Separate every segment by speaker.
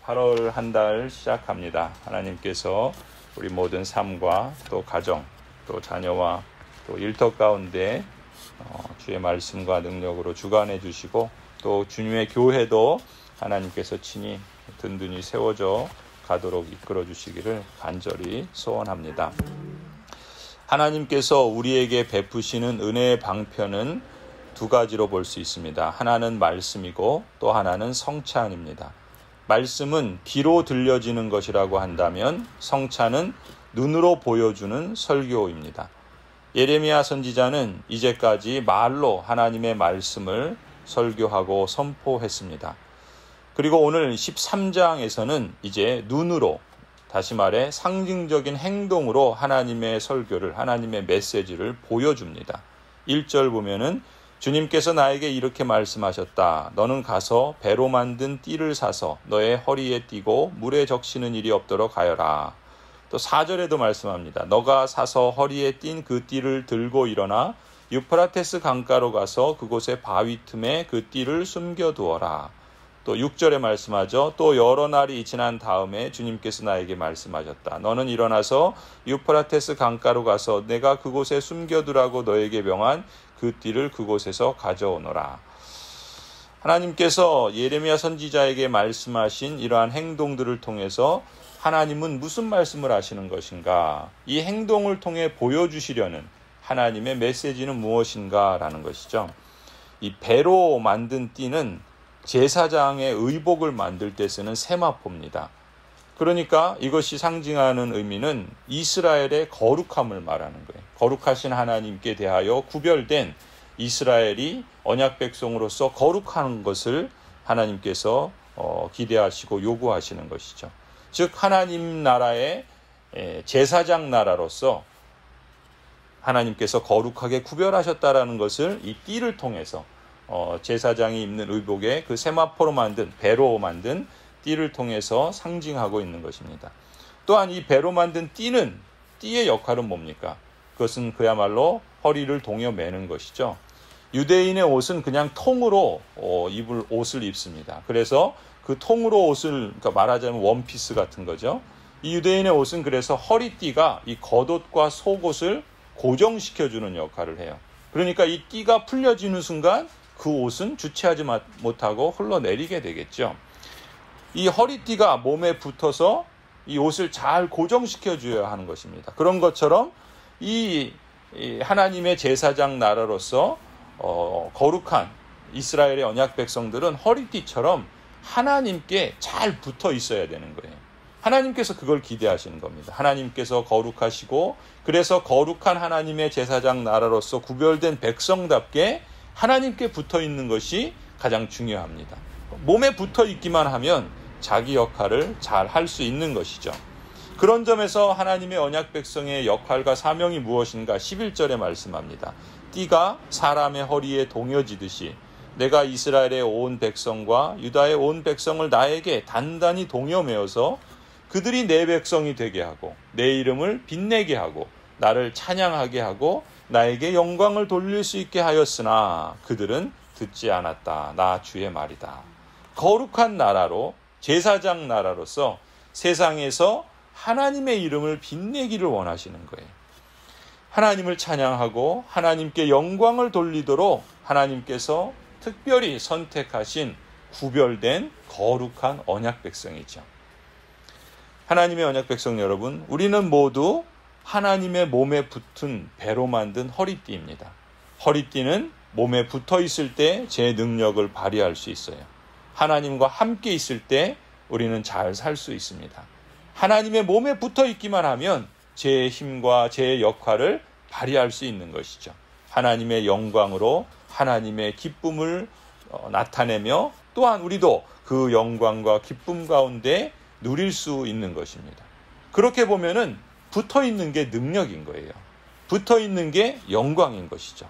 Speaker 1: 8월 한 달 시작합니다. 하나님께서 우리 모든 삶과 또 가정, 또 자녀와 또 일터 가운데 주의 말씀과 능력으로 주관해 주시고 또 주님의 교회도 하나님께서 친히 든든히 세워져 가도록 이끌어 주시기를 간절히 소원합니다. 하나님께서 우리에게 베푸시는 은혜의 방편은 두 가지로 볼 수 있습니다. 하나는 말씀이고 또 하나는 성찬입니다. 말씀은 귀로 들려지는 것이라고 한다면 성찬은 눈으로 보여주는 설교입니다. 예레미야 선지자는 이제까지 말로 하나님의 말씀을 설교하고 선포했습니다. 그리고 오늘 13장에서는 이제 눈으로, 다시 말해 상징적인 행동으로 하나님의 설교를, 하나님의 메시지를 보여줍니다. 1절 보면은 주님께서 나에게 이렇게 말씀하셨다. 너는 가서 배로 만든 띠를 사서 너의 허리에 띠고 물에 적시는 일이 없도록 하여라. 또 4절에도 말씀합니다. 너가 사서 허리에 띈 그 띠를 들고 일어나 유프라테스 강가로 가서 그곳의 바위 틈에 그 띠를 숨겨두어라. 또 6절에 말씀하죠. 또 여러 날이 지난 다음에 주님께서 나에게 말씀하셨다. 너는 일어나서 유프라테스 강가로 가서 내가 그곳에 숨겨두라고 너에게 명한 그 띠를 그곳에서 가져오너라. 하나님께서 예레미야 선지자에게 말씀하신 이러한 행동들을 통해서 하나님은 무슨 말씀을 하시는 것인가? 이 행동을 통해 보여주시려는 하나님의 메시지는 무엇인가라는 것이죠. 이 배로 만든 띠는 제사장의 의복을 만들 때 쓰는 세마포입니다. 그러니까 이것이 상징하는 의미는 이스라엘의 거룩함을 말하는 거예요. 거룩하신 하나님께 대하여 구별된 이스라엘이 언약 백성으로서 거룩한 것을 하나님께서 기대하시고 요구하시는 것이죠. 즉 하나님 나라의 제사장 나라로서 하나님께서 거룩하게 구별하셨다라는 것을 이 띠를 통해서 제사장이 입는 의복에 그 세마포로 만든, 배로 만든 띠를 통해서 상징하고 있는 것입니다. 또한 이 배로 만든 띠는, 띠의 역할은 뭡니까? 그것은 그야말로 허리를 동여 매는 것이죠. 유대인의 옷은 그냥 통으로 입을 옷을 입습니다. 그래서 그 통으로 옷을, 그러니까 말하자면 원피스 같은 거죠. 이 유대인의 옷은 그래서 허리띠가 이 겉옷과 속옷을 고정시켜주는 역할을 해요. 그러니까 이 띠가 풀려지는 순간 그 옷은 주체하지 못하고 흘러내리게 되겠죠. 이 허리띠가 몸에 붙어서 이 옷을 잘 고정시켜줘야 하는 것입니다. 그런 것처럼 이 하나님의 제사장 나라로서 거룩한 이스라엘의 언약 백성들은 허리띠처럼 하나님께 잘 붙어 있어야 되는 거예요. 하나님께서 그걸 기대하시는 겁니다. 하나님께서 거룩하시고 그래서 거룩한 하나님의 제사장 나라로서 구별된 백성답게 하나님께 붙어 있는 것이 가장 중요합니다. 몸에 붙어 있기만 하면 자기 역할을 잘 할 수 있는 것이죠. 그런 점에서 하나님의 언약 백성의 역할과 사명이 무엇인가 11절에 말씀합니다. 띠가 사람의 허리에 동여지듯이 내가 이스라엘의 온 백성과 유다의 온 백성을 나에게 단단히 동여 매어서 그들이 내 백성이 되게 하고 내 이름을 빛내게 하고 나를 찬양하게 하고 나에게 영광을 돌릴 수 있게 하였으나 그들은 듣지 않았다. 나 주의 말이다. 거룩한 나라로, 제사장 나라로서 세상에서 하나님의 이름을 빛내기를 원하시는 거예요. 하나님을 찬양하고 하나님께 영광을 돌리도록 하나님께서 특별히 선택하신 구별된 거룩한 언약 백성이죠. 하나님의 언약 백성 여러분, 우리는 모두 하나님의 몸에 붙은 배로 만든 허리띠입니다. 허리띠는 몸에 붙어 있을 때 제 능력을 발휘할 수 있어요. 하나님과 함께 있을 때 우리는 잘 살 수 있습니다. 하나님의 몸에 붙어 있기만 하면 제 힘과 제 역할을 발휘할 수 있는 것이죠. 하나님의 영광으로 하나님의 기쁨을 나타내며 또한 우리도 그 영광과 기쁨 가운데 누릴 수 있는 것입니다. 그렇게 보면은 붙어 있는 게 능력인 거예요. 붙어 있는 게 영광인 것이죠.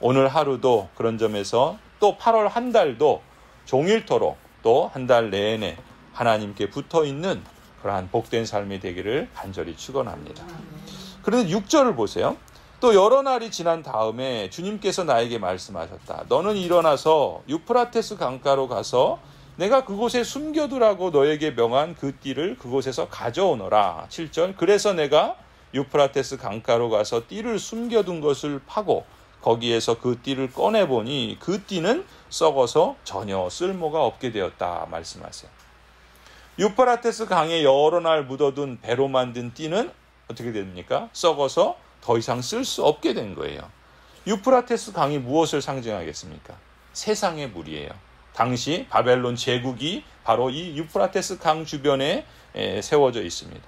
Speaker 1: 오늘 하루도 그런 점에서 또 8월 한 달도 종일토록 또 한 달 내내 하나님께 붙어 있는 그러한 복된 삶이 되기를 간절히 축원합니다. 그런데 6절을 보세요. 또 여러 날이 지난 다음에 주님께서 나에게 말씀하셨다. 너는 일어나서 유프라테스 강가로 가서 내가 그곳에 숨겨두라고 너에게 명한 그 띠를 그곳에서 가져오너라. 7절. 그래서 내가 유프라테스 강가로 가서 띠를 숨겨둔 것을 파고 거기에서 그 띠를 꺼내보니 그 띠는 썩어서 전혀 쓸모가 없게 되었다 말씀하세요. 유프라테스 강에 여러 날 묻어둔 배로 만든 띠는 어떻게 됩니까? 썩어서 더 이상 쓸 수 없게 된 거예요. 유프라테스 강이 무엇을 상징하겠습니까? 세상의 물이에요. 당시 바벨론 제국이 바로 이 유프라테스 강 주변에 세워져 있습니다.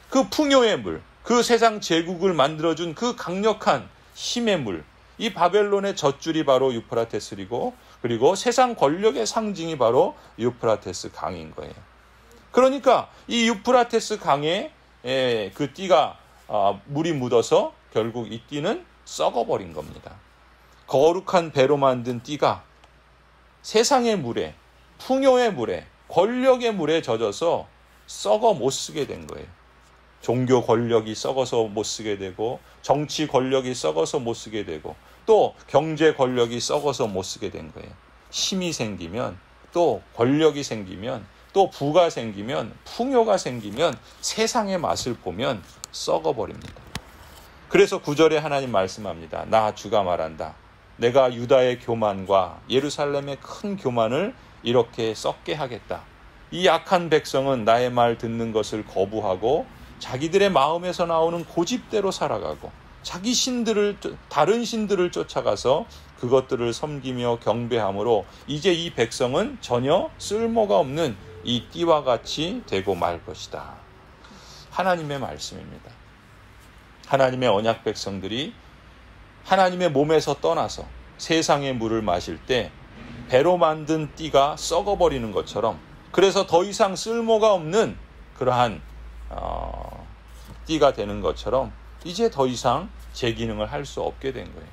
Speaker 1: 그 풍요의 물, 그 세상 제국을 만들어준 그 강력한 힘의 물, 이 바벨론의 젖줄이 바로 유프라테스이고, 그리고 세상 권력의 상징이 바로 유프라테스 강인 거예요. 그러니까 이 유프라테스 강에 그 띠가 물이 묻어서 결국 이 띠는 썩어버린 겁니다. 거룩한 배로 만든 띠가 세상의 물에, 풍요의 물에, 권력의 물에 젖어서 썩어 못 쓰게 된 거예요. 종교 권력이 썩어서 못 쓰게 되고, 정치 권력이 썩어서 못 쓰게 되고, 또 경제 권력이 썩어서 못 쓰게 된 거예요. 힘이 생기면, 또 권력이 생기면, 또 부가 생기면, 풍요가 생기면 세상의 맛을 보면 썩어버립니다. 그래서 9절에 하나님 말씀합니다. 나 주가 말한다. 내가 유다의 교만과 예루살렘의 큰 교만을 이렇게 썩게 하겠다. 이 약한 백성은 나의 말 듣는 것을 거부하고 자기들의 마음에서 나오는 고집대로 살아가고 자기 신들을, 다른 신들을 쫓아가서 그것들을 섬기며 경배함으로 이제 이 백성은 전혀 쓸모가 없는 이 띠와 같이 되고 말 것이다. 하나님의 말씀입니다. 하나님의 언약 백성들이 하나님의 몸에서 떠나서 세상의 물을 마실 때 배로 만든 띠가 썩어버리는 것처럼, 그래서 더 이상 쓸모가 없는 그러한 띠가 되는 것처럼 이제 더 이상 제 기능을 할 수 없게 된 거예요.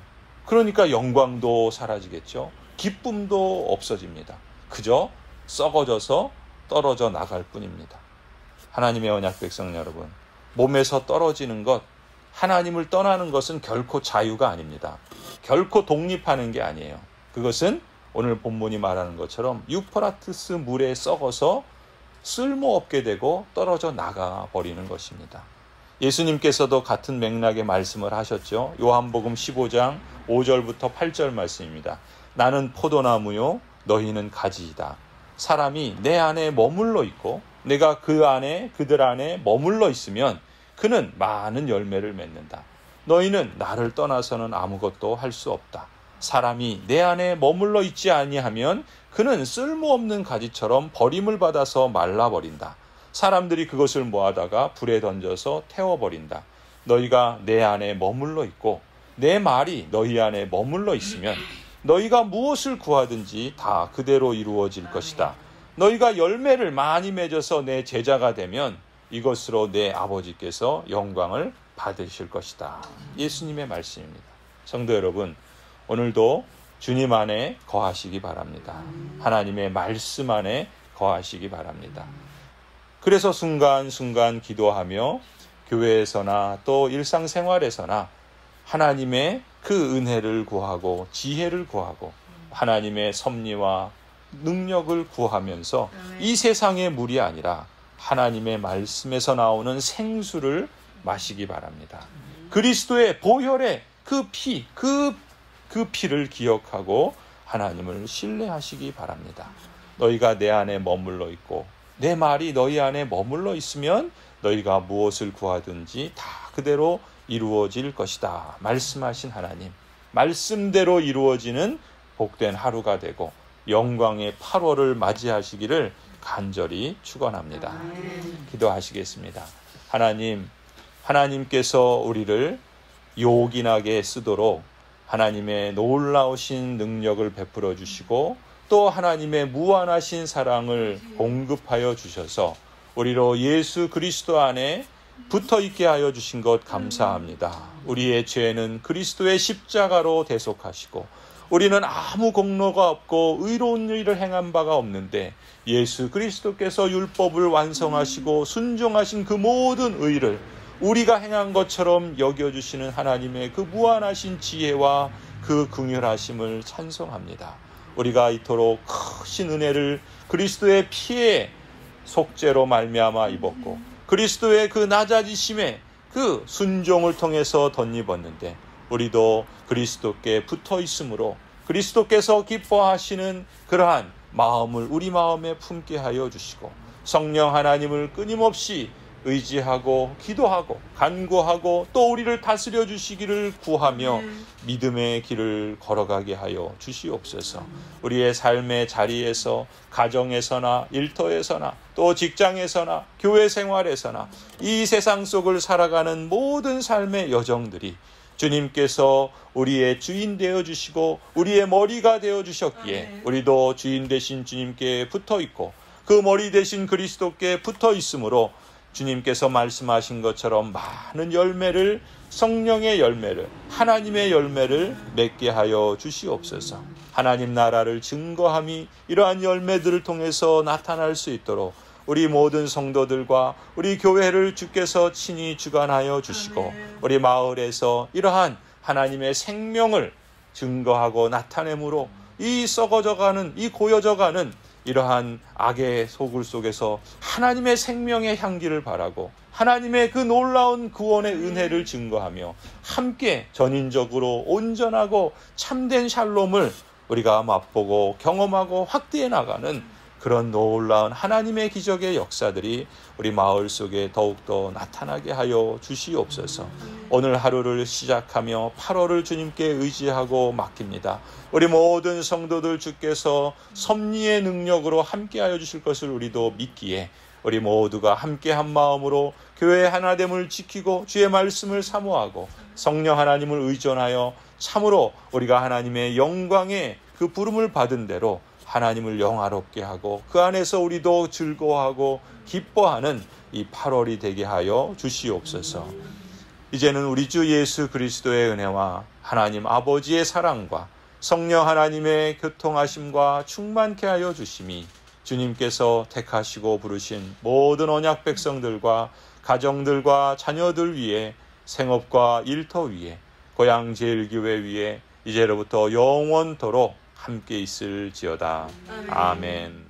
Speaker 1: 그러니까 영광도 사라지겠죠. 기쁨도 없어집니다. 그저 썩어져서 떨어져 나갈 뿐입니다. 하나님의 언약 백성 여러분, 몸에서 떨어지는 것, 하나님을 떠나는 것은 결코 자유가 아닙니다. 결코 독립하는 게 아니에요. 그것은 오늘 본문이 말하는 것처럼 유프라테스 물에 썩어서 쓸모없게 되고 떨어져 나가 버리는 것입니다. 예수님께서도 같은 맥락의 말씀을 하셨죠. 요한복음 15장 5절부터 8절 말씀입니다. 나는 포도나무요 너희는 가지이다. 사람이 내 안에 머물러 있고 내가 그들 안에 머물러 있으면 그는 많은 열매를 맺는다. 너희는 나를 떠나서는 아무것도 할 수 없다. 사람이 내 안에 머물러 있지 아니하면 그는 쓸모없는 가지처럼 버림을 받아서 말라버린다. 사람들이 그것을 모아다가 불에 던져서 태워버린다. 너희가 내 안에 머물러 있고 내 말이 너희 안에 머물러 있으면 너희가 무엇을 구하든지 다 그대로 이루어질 것이다. 너희가 열매를 많이 맺어서 내 제자가 되면 이것으로 내 아버지께서 영광을 받으실 것이다. 예수님의 말씀입니다. 성도 여러분, 오늘도 주님 안에 거하시기 바랍니다. 하나님의 말씀 안에 거하시기 바랍니다. 그래서 순간순간 기도하며 교회에서나 또 일상생활에서나 하나님의 그 은혜를 구하고 지혜를 구하고 하나님의 섭리와 능력을 구하면서 이 세상의 물이 아니라 하나님의 말씀에서 나오는 생수를 마시기 바랍니다. 그리스도의 보혈의 그 피를 기억하고 하나님을 신뢰하시기 바랍니다. 너희가 내 안에 머물러 있고 내 말이 너희 안에 머물러 있으면 너희가 무엇을 구하든지 다 그대로 이루어질 것이다. 말씀하신 하나님, 말씀대로 이루어지는 복된 하루가 되고 영광의 8월을 맞이하시기를 간절히 축원합니다. 기도하시겠습니다. 하나님께서 우리를 요긴하게 쓰도록 하나님의 놀라우신 능력을 베풀어 주시고 또 하나님의 무한하신 사랑을 공급하여 주셔서 우리로 예수 그리스도 안에 붙어 있게 하여 주신 것 감사합니다. 우리의 죄는 그리스도의 십자가로 대속하시고 우리는 아무 공로가 없고 의로운 일을 행한 바가 없는데 예수 그리스도께서 율법을 완성하시고 순종하신 그 모든 의를 우리가 행한 것처럼 여겨주시는 하나님의 그 무한하신 지혜와 그 긍휼하심을 찬송합니다. 우리가 이토록 크신 은혜를 그리스도의 피의 속죄로 말미암아 입었고 그리스도의 그 낮아지심의 그 순종을 통해서 덧입었는데 우리도 그리스도께 붙어 있으므로 그리스도께서 기뻐하시는 그러한 마음을 우리 마음에 품게 하여 주시고 성령 하나님을 끊임없이 의지하고 기도하고 간구하고 또 우리를 다스려 주시기를 구하며 믿음의 길을 걸어가게 하여 주시옵소서. 우리의 삶의 자리에서 가정에서나 일터에서나 또 직장에서나 교회 생활에서나 이 세상 속을 살아가는 모든 삶의 여정들이 주님께서 우리의 주인 되어주시고 우리의 머리가 되어주셨기에 우리도 주인 되신 주님께 붙어있고 그 머리 되신 그리스도께 붙어있으므로 주님께서 말씀하신 것처럼 많은 열매를, 성령의 열매를, 하나님의 열매를 맺게 하여 주시옵소서. 하나님 나라를 증거함이 이러한 열매들을 통해서 나타날 수 있도록 우리 모든 성도들과 우리 교회를 주께서 친히 주관하여 주시고 우리 마을에서 이러한 하나님의 생명을 증거하고 나타내므로 이 썩어져가는, 이 고여져가는 이러한 악의 소굴 속에서 하나님의 생명의 향기를 바라고 하나님의 그 놀라운 구원의 은혜를 증거하며 함께 전인적으로 온전하고 참된 샬롬을 우리가 맛보고 경험하고 확대해 나가는 그런 놀라운 하나님의 기적의 역사들이 우리 마을 속에 더욱더 나타나게 하여 주시옵소서. 오늘 하루를 시작하며 8월을 주님께 의지하고 맡깁니다. 우리 모든 성도들 주께서 섭리의 능력으로 함께하여 주실 것을 우리도 믿기에 우리 모두가 함께 한 마음으로 교회의 하나됨을 지키고 주의 말씀을 사모하고 성령 하나님을 의존하여 참으로 우리가 하나님의 영광의 그 부름을 받은 대로 하나님을 영화롭게 하고 그 안에서 우리도 즐거워하고 기뻐하는 이 8월이 되게 하여 주시옵소서. 이제는 우리 주 예수 그리스도의 은혜와 하나님 아버지의 사랑과 성령 하나님의 교통하심과 충만케 하여 주심이 주님께서 택하시고 부르신 모든 언약 백성들과 가정들과 자녀들 위에 생업과 일터 위에 고향제일교회 위에 이제로부터 영원토록 함께 있을지어다. 아멘.